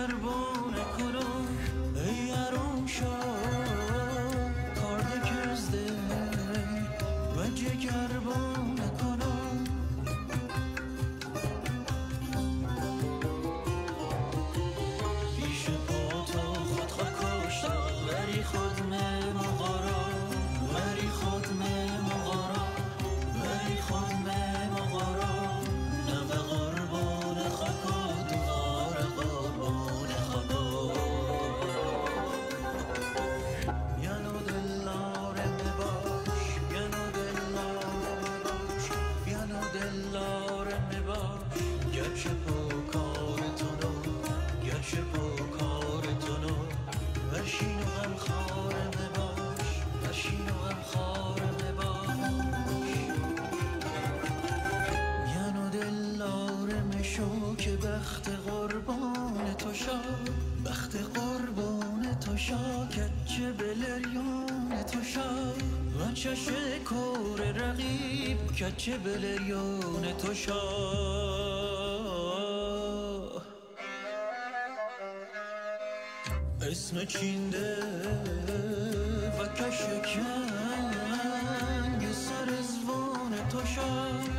گربونه کنم ای ارونشا کارد کزده و گربونه کنم پیش پاتا خود کشتا وری خود مغارا وری خود مغارا وری خود مغارا نو قربان خاکا دوار قربان خاکا یانو دلارم باش یانو دلارم باش یانو دلارم باش گرچه پکارتونو گرچه پکارتونو ورشینو غم خارم باش ورشینو غم خارم باش یانو دلارم شو که بخت قربان تو شا بخت قربان تو شا کچه بلریون تو شا و چشه کور رقیب کچه بلریون تو شا اسم چینده و کشکنگ سر زبان تو شا